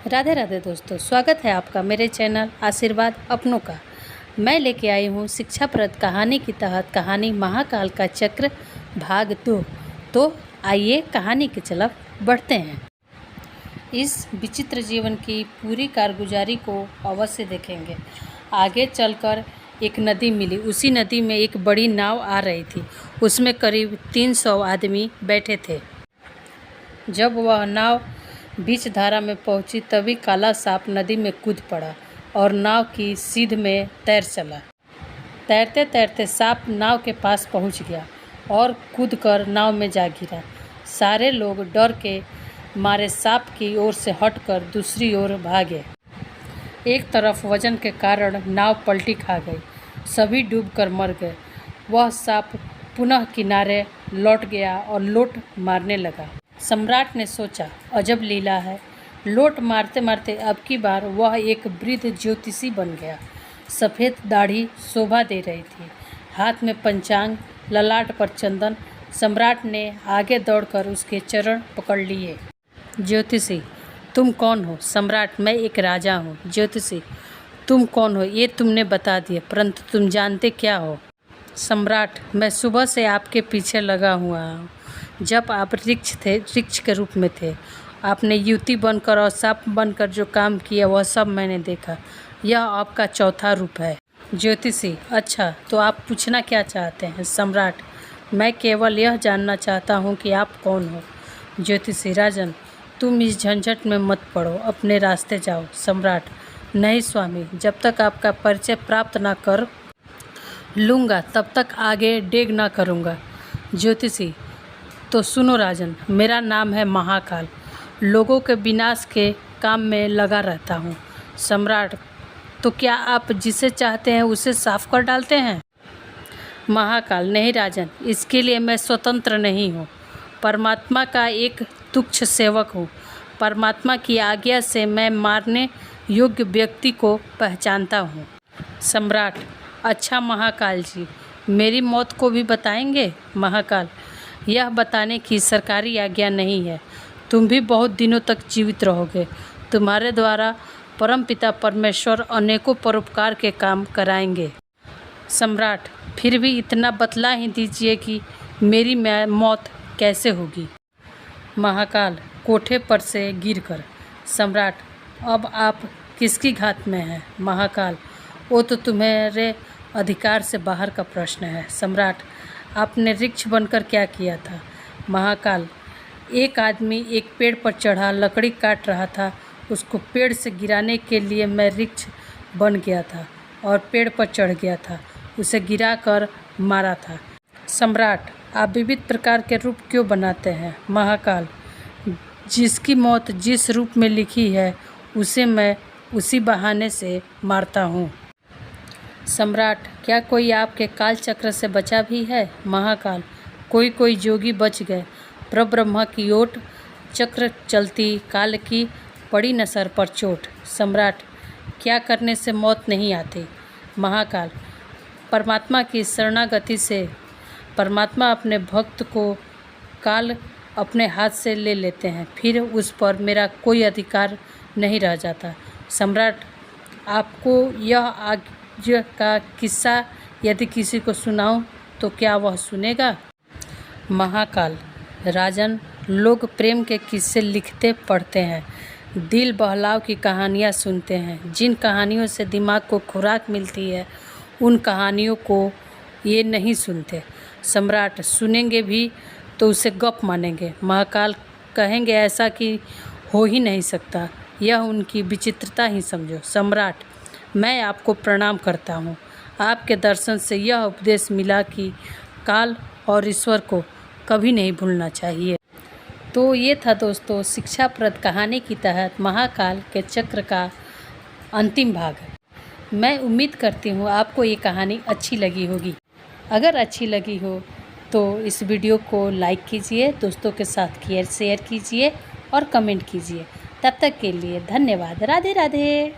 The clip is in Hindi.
राधे राधे दोस्तों, स्वागत है आपका मेरे चैनल आशीर्वाद अपनों का। मैं लेके आई हूँ शिक्षाप्रद कहानी के तहत कहानी महाकाल का चक्र भाग 2। तो आइए कहानी की तरफ बढ़ते हैं। इस विचित्र जीवन की पूरी कारगुजारी को अवश्य देखेंगे। आगे चलकर एक नदी मिली। उसी नदी में एक बड़ी नाव आ रही थी। उसमें करीब 300 आदमी बैठे थे। जब वह नाव बीच धारा में पहुंची तभी काला सांप नदी में कूद पड़ा और नाव की सीध में तैर चला। तैरते तैरते सांप नाव के पास पहुंच गया और कूदकर नाव में जा गिरा। सारे लोग डर के मारे सांप की ओर से हटकर दूसरी ओर भागे। एक तरफ वजन के कारण नाव पलटी खा गई। सभी डूबकर मर गए। वह सांप पुनः किनारे लौट गया और लोट मारने लगा। सम्राट ने सोचा, अजब लीला है। लोट मारते मारते अब की बार वह एक वृद्ध ज्योतिषी बन गया। सफ़ेद दाढ़ी शोभा दे रही थी, हाथ में पंचांग, ललाट पर चंदन। सम्राट ने आगे दौड़कर उसके चरण पकड़ लिए। ज्योतिषी, तुम कौन हो? सम्राट, मैं एक राजा हूँ। ज्योतिषी, तुम कौन हो ये तुमने बता दिया, परंतु तुम जानते क्या हो? सम्राट, मैं सुबह से आपके पीछे लगा हुआ हूँ। जब आप वृक्ष के रूप में थे, आपने युवती बनकर और सांप बनकर जो काम किया वह सब मैंने देखा। यह आपका चौथा रूप है। ज्योतिषी, अच्छा, तो आप पूछना क्या चाहते हैं? सम्राट, मैं केवल यह जानना चाहता हूँ कि आप कौन हो। ज्योतिषी, राजन, तुम इस झंझट में मत पड़ो, अपने रास्ते जाओ। सम्राट, नहीं स्वामी, जब तक आपका परिचय प्राप्त ना कर लूँगा तब तक आगे डेग ना करूँगा। ज्योतिषी, तो सुनो राजन, मेरा नाम है महाकाल। लोगों के विनाश के काम में लगा रहता हूँ। सम्राट, तो क्या आप जिसे चाहते हैं उसे साफ कर डालते हैं? महाकाल, नहीं राजन, इसके लिए मैं स्वतंत्र नहीं हूँ। परमात्मा का एक तुच्छ सेवक हूँ। परमात्मा की आज्ञा से मैं मारने योग्य व्यक्ति को पहचानता हूँ। सम्राट, अच्छा महाकाल जी, मेरी मौत को भी बताएंगे? महाकाल, यह बताने की सरकारी आज्ञा नहीं है। तुम भी बहुत दिनों तक जीवित रहोगे। तुम्हारे द्वारा परमपिता परमेश्वर अनेकों परोपकार के काम कराएंगे। सम्राट, फिर भी इतना बतला ही दीजिए कि मेरी मौत कैसे होगी? महाकाल, कोठे पर से गिरकर। सम्राट, अब आप किसकी घात में हैं? महाकाल, वो तो तुम्हारे अधिकार से बाहर का प्रश्न है। सम्राट, आपने वृक्ष बनकर क्या किया था? महाकाल, एक आदमी एक पेड़ पर चढ़ा लकड़ी काट रहा था। उसको पेड़ से गिराने के लिए मैं वृक्ष बन गया था और पेड़ पर चढ़ गया था, उसे गिराकर मारा था। सम्राट, आप विविध प्रकार के रूप क्यों बनाते हैं? महाकाल, जिसकी मौत जिस रूप में लिखी है उसे मैं उसी बहाने से मारता हूँ। सम्राट, क्या कोई आपके काल चक्र से बचा भी है? महाकाल, कोई कोई जोगी बच गए। परब्रह्मा की ओट चक्र चलती काल की पड़ी न सर पर चोट। सम्राट, क्या करने से मौत नहीं आती? महाकाल, परमात्मा की शरणागति से परमात्मा अपने भक्त को काल अपने हाथ से ले लेते हैं, फिर उस पर मेरा कोई अधिकार नहीं रह जाता। सम्राट, आपको यह आज का किस्सा यदि किसी को सुनाऊं तो क्या वह सुनेगा? महाकाल, राजन, लोग प्रेम के किस्से लिखते पढ़ते हैं, दिल बहलाव की कहानियां सुनते हैं। जिन कहानियों से दिमाग को खुराक मिलती है उन कहानियों को ये नहीं सुनते। सम्राट, सुनेंगे भी तो उसे गप मानेंगे। महाकाल, कहेंगे ऐसा कि हो ही नहीं सकता। यह उनकी विचित्रता ही समझो। सम्राट, मैं आपको प्रणाम करता हूँ। आपके दर्शन से यह उपदेश मिला कि काल और ईश्वर को कभी नहीं भूलना चाहिए। तो ये था दोस्तों शिक्षाप्रद कहानी के तहत महाकाल के चक्र का अंतिम भाग। मैं उम्मीद करती हूँ आपको ये कहानी अच्छी लगी होगी। अगर अच्छी लगी हो तो इस वीडियो को लाइक कीजिए, दोस्तों के साथ शेयर कीजिए और कमेंट कीजिए। तब तक के लिए धन्यवाद। राधे राधे।